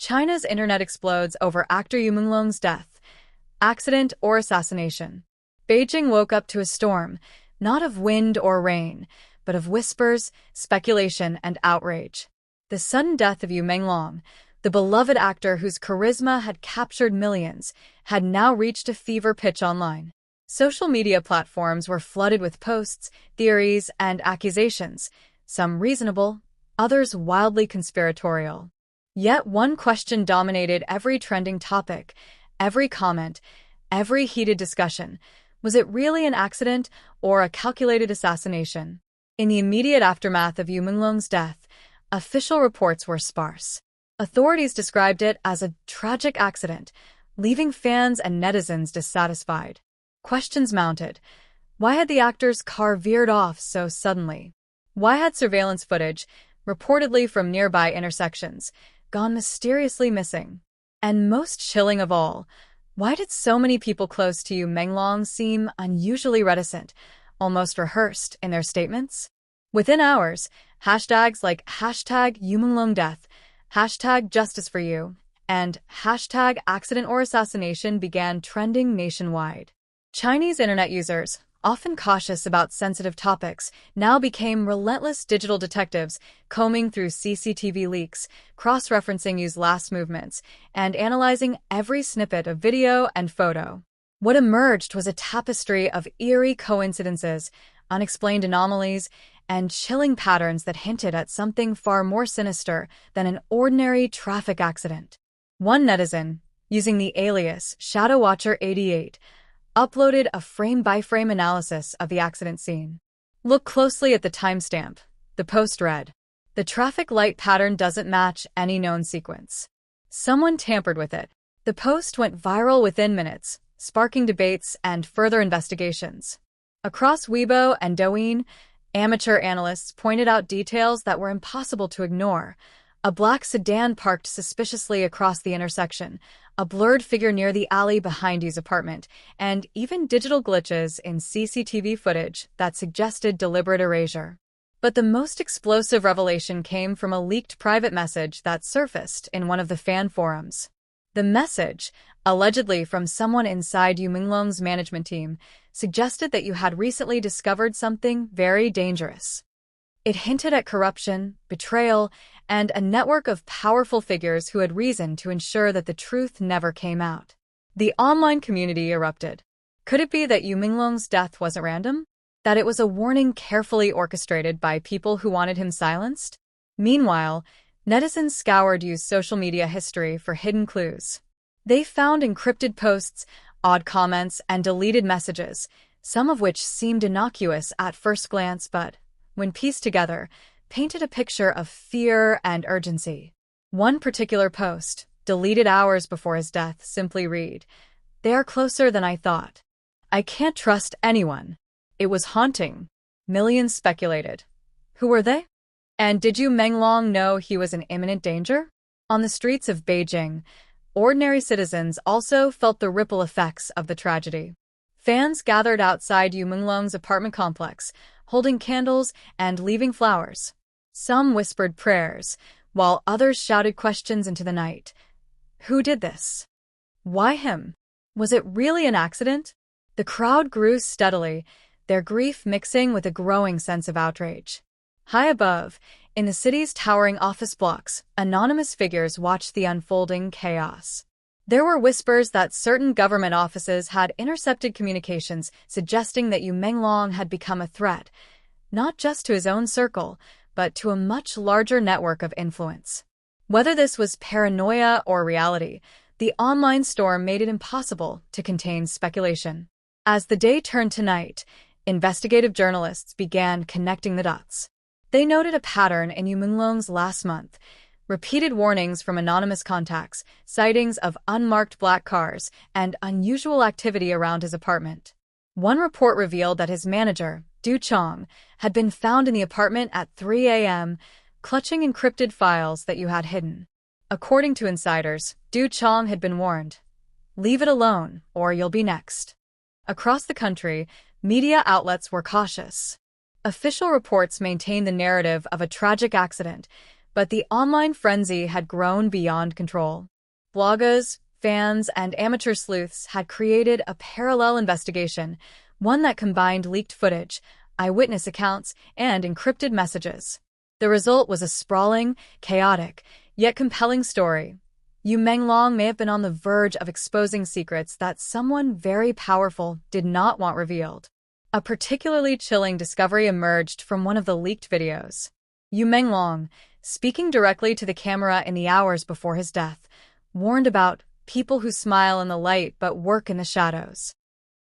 China's internet explodes over actor Yumenglong's death, accident or assassination. Beijing woke up to a storm, not of wind or rain, but of whispers, speculation, and outrage. The sudden death of Menglong, the beloved actor whose charisma had captured millions, had now reached a fever pitch online. Social media platforms were flooded with posts, theories, and accusations, some reasonable, others wildly conspiratorial. Yet one question dominated every trending topic, every comment, every heated discussion. Was it really an accident or a calculated assassination? In the immediate aftermath of Yumenglong's death, official reports were sparse. Authorities described it as a tragic accident, leaving fans and netizens dissatisfied. Questions mounted. Why had the actor's car veered off so suddenly? Why had surveillance footage, reportedly from nearby intersections, gone mysteriously missing? And most chilling of all, why did so many people close to Menglong seem unusually reticent, almost rehearsed in their statements? Within hours, hashtags like #YumenglongDeath, #JusticeForYou, and #AccidentOrAssassination began trending nationwide. Chinese internet users, often cautious about sensitive topics, now became relentless digital detectives, combing through CCTV leaks, cross-referencing Yu's last movements, and analyzing every snippet of video and photo. What emerged was a tapestry of eerie coincidences, unexplained anomalies, and chilling patterns that hinted at something far more sinister than an ordinary traffic accident. One netizen, using the alias ShadowWatcher88, uploaded a frame-by-frame analysis of the accident scene. Look closely at the timestamp. The post read, "The traffic light pattern doesn't match any known sequence. Someone tampered with it." The post went viral within minutes, sparking debates and further investigations. Across Weibo and Douyin, amateur analysts pointed out details that were impossible to ignore. A black sedan parked suspiciously across the intersection, a blurred figure near the alley behind Yu's apartment, and even digital glitches in CCTV footage that suggested deliberate erasure. But the most explosive revelation came from a leaked private message that surfaced in one of the fan forums. The message, allegedly from someone inside Yumenglong's management team, suggested that Yu had recently discovered something very dangerous. It hinted at corruption, betrayal, and a network of powerful figures who had reason to ensure that the truth never came out. The online community erupted. Could it be that Yumenglong's death wasn't random? That it was a warning carefully orchestrated by people who wanted him silenced? Meanwhile, netizens scoured Yu's social media history for hidden clues. They found encrypted posts, odd comments, and deleted messages, some of which seemed innocuous at first glance but, when pieced together, painted a picture of fear and urgency. One particular post, deleted hours before his death, simply read, "They are closer than I thought. I can't trust anyone." It was haunting. Millions speculated. Who were they? And did Menglong know he was in imminent danger? On the streets of Beijing, ordinary citizens also felt the ripple effects of the tragedy. Fans gathered outside Yumenglong's apartment complex, holding candles and leaving flowers. Some whispered prayers, while others shouted questions into the night. Who did this? Why him? Was it really an accident? The crowd grew steadily, their grief mixing with a growing sense of outrage. High above, in the city's towering office blocks, anonymous figures watched the unfolding chaos. There were whispers that certain government offices had intercepted communications suggesting that Menglong had become a threat, not just to his own circle, but to a much larger network of influence. Whether this was paranoia or reality, the online storm made it impossible to contain speculation. As the day turned to night, investigative journalists began connecting the dots. They noted a pattern in Yumenglong's last month: repeated warnings from anonymous contacts, sightings of unmarked black cars, and unusual activity around his apartment. One report revealed that his manager, Du Chong, had been found in the apartment at 3 a.m., clutching encrypted files that Yu had hidden. According to insiders, Du Chong had been warned, "Leave it alone, or you'll be next." Across the country, media outlets were cautious. Official reports maintained the narrative of a tragic accident, But the online frenzy had grown beyond control. Bloggers, fans, and amateur sleuths had created a parallel investigation, one that combined leaked footage, eyewitness accounts, and encrypted messages. The result was a sprawling, chaotic, yet compelling story. Menglong may have been on the verge of exposing secrets that someone very powerful did not want revealed. A particularly chilling discovery emerged from one of the leaked videos. Menglong, speaking directly to the camera in the hours before his death, warned about people who smile in the light but work in the shadows.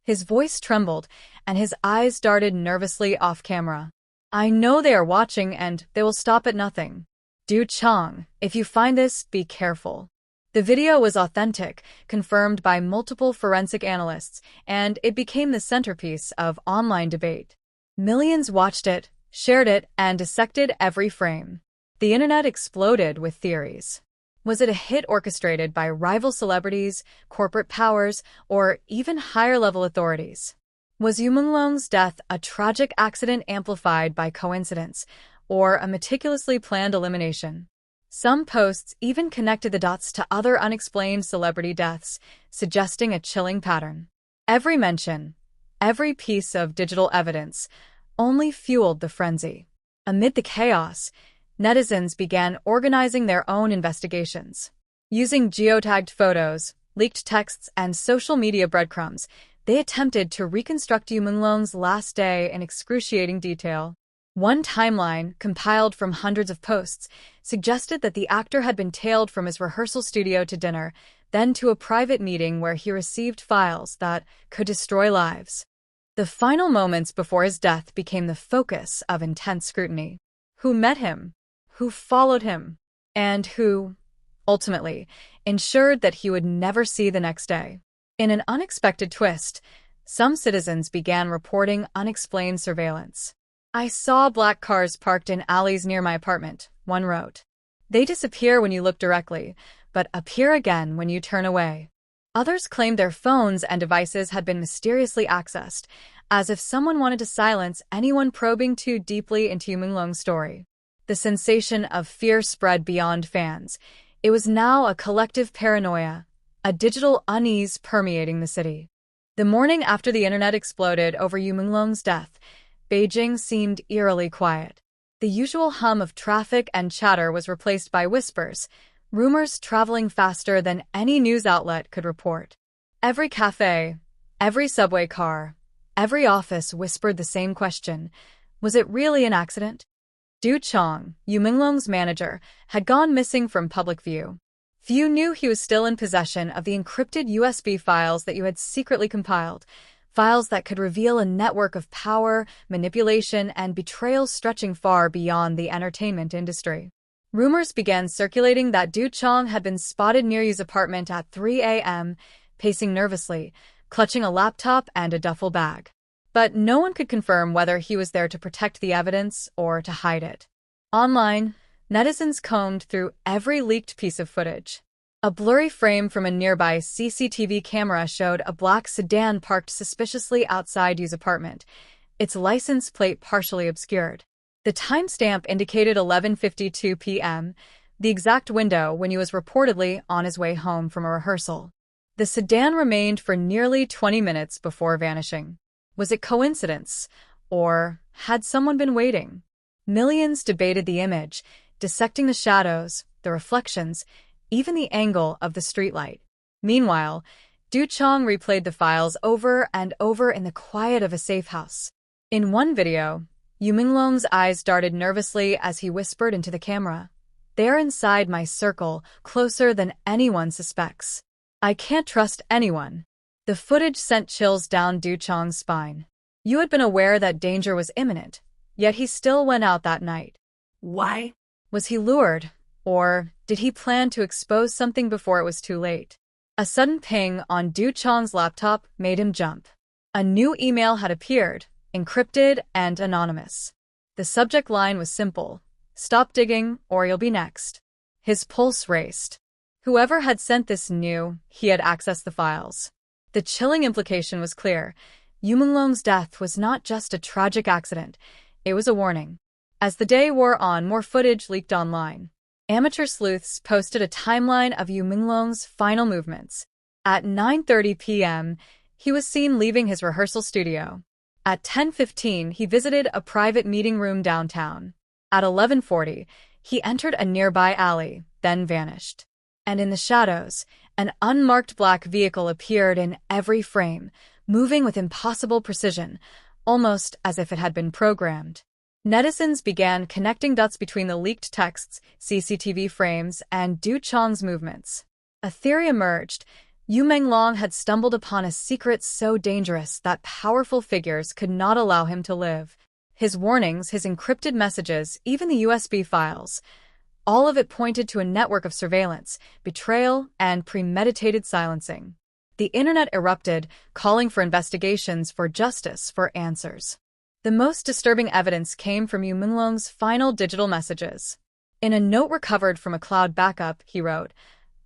His voice trembled, and his eyes darted nervously off camera. "I know they are watching, and they will stop at nothing. Du Chong, if you find this, be careful." The video was authentic, confirmed by multiple forensic analysts, and it became the centerpiece of online debate. Millions watched it, shared it, and dissected every frame. The internet exploded with theories. Was it a hit orchestrated by rival celebrities, corporate powers, or even higher-level authorities? Was Yumenglong's death a tragic accident amplified by coincidence, or a meticulously planned elimination? Some posts even connected the dots to other unexplained celebrity deaths, suggesting a chilling pattern. Every mention, every piece of digital evidence, only fueled the frenzy. Amid the chaos, netizens began organizing their own investigations. Using geotagged photos, leaked texts, and social media breadcrumbs, they attempted to reconstruct Yumenglong's last day in excruciating detail. One timeline, compiled from hundreds of posts, suggested that the actor had been tailed from his rehearsal studio to dinner, then to a private meeting where he received files that could destroy lives. The final moments before his death became the focus of intense scrutiny. Who met him? Who followed him? And who, ultimately, ensured that he would never see the next day? In an unexpected twist, some citizens began reporting unexplained surveillance. "I saw black cars parked in alleys near my apartment," one wrote. "They disappear when you look directly, but appear again when you turn away." Others claimed their phones and devices had been mysteriously accessed, as if someone wanted to silence anyone probing too deeply into Menglong's story. The sensation of fear spread beyond fans. It was now a collective paranoia, a digital unease permeating the city. The morning after the internet exploded over Yumenglong's death, Beijing seemed eerily quiet. The usual hum of traffic and chatter was replaced by whispers, rumors traveling faster than any news outlet could report. Every cafe, every subway car, every office whispered the same question: was it really an accident? Du Chong, Yumenglong's manager, had gone missing from public view. Few knew he was still in possession of the encrypted USB files that you had secretly compiled, files that could reveal a network of power, manipulation, and betrayal stretching far beyond the entertainment industry. Rumors began circulating that Du Chong had been spotted near his apartment at 3 a.m., pacing nervously, clutching a laptop and a duffel bag. But no one could confirm whether he was there to protect the evidence or to hide it. Online, netizens combed through every leaked piece of footage. A blurry frame from a nearby CCTV camera showed a black sedan parked suspiciously outside Yu's apartment, its license plate partially obscured. The timestamp indicated 11:52 p.m., the exact window when he was reportedly on his way home from a rehearsal. The sedan remained for nearly 20 minutes before vanishing. Was it coincidence, or had someone been waiting? Millions debated the image, dissecting the shadows, the reflections, even the angle of the streetlight. Meanwhile, Du Chong replayed the files over and over in the quiet of a safe house. In one video, Yumenglong's eyes darted nervously as he whispered into the camera, "They're inside my circle, closer than anyone suspects. I can't trust anyone." The footage sent chills down Du Chong's spine. Yu had been aware that danger was imminent, yet he still went out that night. Why? Was he lured? Or did he plan to expose something before it was too late? A sudden ping on Du Chong's laptop made him jump. A new email had appeared, encrypted and anonymous. The subject line was simple: "Stop digging, or you'll be next." His pulse raced. Whoever had sent this knew he had accessed the files. The chilling implication was clear. Yumenglong's death was not just a tragic accident, it was a warning. As the day wore on, more footage leaked online. Amateur sleuths posted a timeline of Yumenglong's final movements. At 9:30 p.m., he was seen leaving his rehearsal studio. At 10:15, he visited a private meeting room downtown. At 11:40, he entered a nearby alley, then vanished. And in the shadows, an unmarked black vehicle appeared in every frame, moving with impossible precision, almost as if it had been programmed. Netizens began connecting dots between the leaked texts, CCTV frames, and Du Chong's movements. A theory emerged. Yumenglong had stumbled upon a secret so dangerous that powerful figures could not allow him to live. His warnings, his encrypted messages, even the USB files, all of it pointed to a network of surveillance, betrayal, and premeditated silencing. The internet erupted, calling for investigations, for justice, for answers. The most disturbing evidence came from Yumenglong's final digital messages. In a note recovered from a cloud backup, he wrote,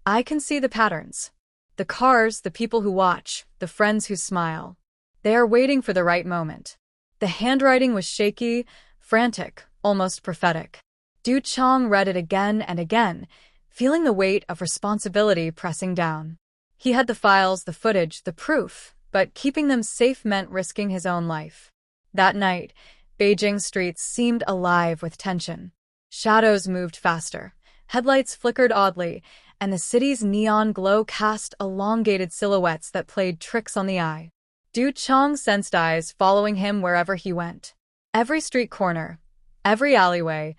"I can see the patterns. The cars, the people who watch, the friends who smile. They are waiting for the right moment." The handwriting was shaky, frantic, almost prophetic. Du Chong read it again and again, feeling the weight of responsibility pressing down. He had the files, the footage, the proof, but keeping them safe meant risking his own life. That night, Beijing streets seemed alive with tension. Shadows moved faster, headlights flickered oddly, and the city's neon glow cast elongated silhouettes that played tricks on the eye. Du Chong sensed eyes following him wherever he went. Every street corner, every alleyway,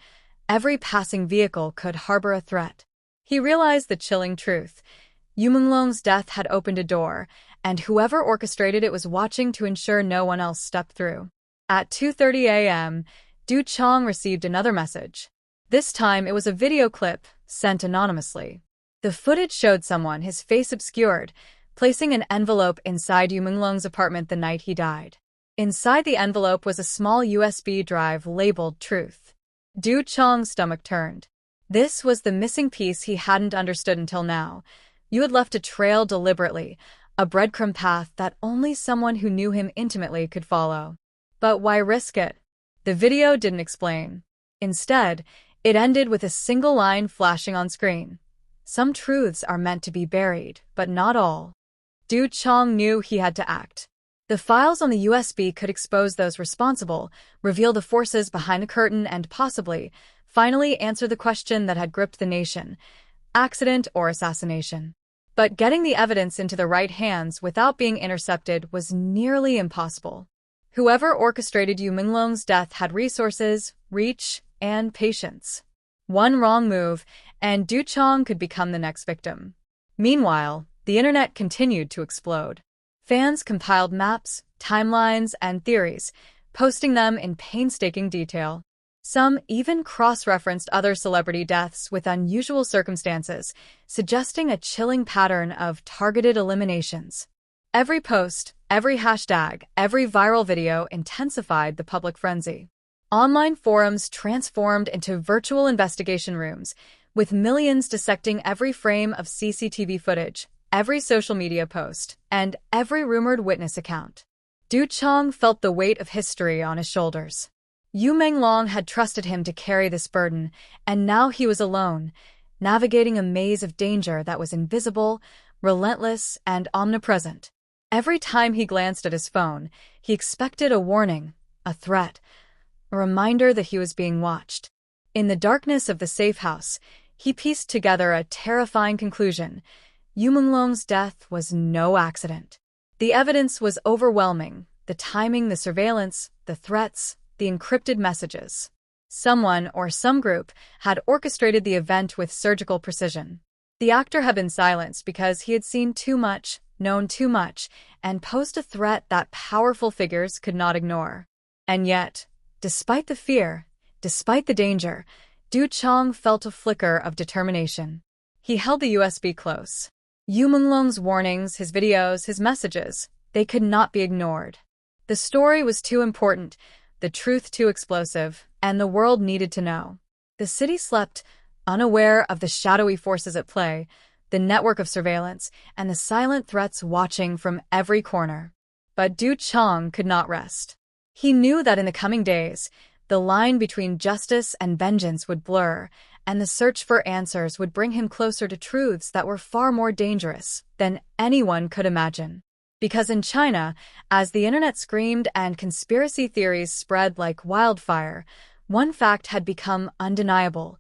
every passing vehicle could harbor a threat. He realized the chilling truth. Yumenglong's death had opened a door, and whoever orchestrated it was watching to ensure no one else stepped through. At 2:30 a.m., Du Chong received another message. This time it was a video clip, sent anonymously. The footage showed someone, his face obscured, placing an envelope inside Yumenglong's apartment the night he died. Inside the envelope was a small USB drive labeled Truth. Du Chong's stomach turned. This was the missing piece he hadn't understood until now. You had left a trail deliberately, a breadcrumb path that only someone who knew him intimately could follow. But why risk it? The video didn't explain. Instead, it ended with a single line flashing on screen. Some truths are meant to be buried, but not all. Du Chong knew he had to act. The files on the USB could expose those responsible, reveal the forces behind the curtain, and possibly, finally answer the question that had gripped the nation: accident or assassination. But getting the evidence into the right hands without being intercepted was nearly impossible. Whoever orchestrated Yumenglong's death had resources, reach, and patience. One wrong move, and Du Chong could become the next victim. Meanwhile, the internet continued to explode. Fans compiled maps, timelines, and theories, posting them in painstaking detail. Some even cross-referenced other celebrity deaths with unusual circumstances, suggesting a chilling pattern of targeted eliminations. Every post, every hashtag, every viral video intensified the public frenzy. Online forums transformed into virtual investigation rooms, with millions dissecting every frame of CCTV footage, every social media post, and every rumored witness account. Du Chong felt the weight of history on his shoulders. Menglong had trusted him to carry this burden, and now he was alone, navigating a maze of danger that was invisible, relentless, and omnipresent. Every time he glanced at his phone, he expected a warning, a threat, a reminder that he was being watched. In the darkness of the safe house, he pieced together a terrifying conclusion. Yumenglong's death was no accident. The evidence was overwhelming: the timing, the surveillance, the threats, the encrypted messages. Someone or some group had orchestrated the event with surgical precision. The actor had been silenced because he had seen too much, known too much, and posed a threat that powerful figures could not ignore. And yet, despite the fear, despite the danger, Du Chong felt a flicker of determination. He held the USB close. Yumenglong's warnings, his videos, his messages, they could not be ignored. The story was too important, the truth too explosive, and the world needed to know. The city slept, unaware of the shadowy forces at play, the network of surveillance, and the silent threats watching from every corner. But Du Chong could not rest. He knew that in the coming days, the line between justice and vengeance would blur, and the search for answers would bring him closer to truths that were far more dangerous than anyone could imagine. Because in China, as the internet screamed and conspiracy theories spread like wildfire, one fact had become undeniable.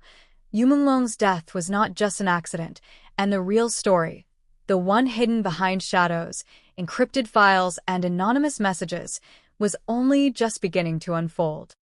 Yumenglong's death was not just an accident, and the real story, the one hidden behind shadows, encrypted files, and anonymous messages, was only just beginning to unfold.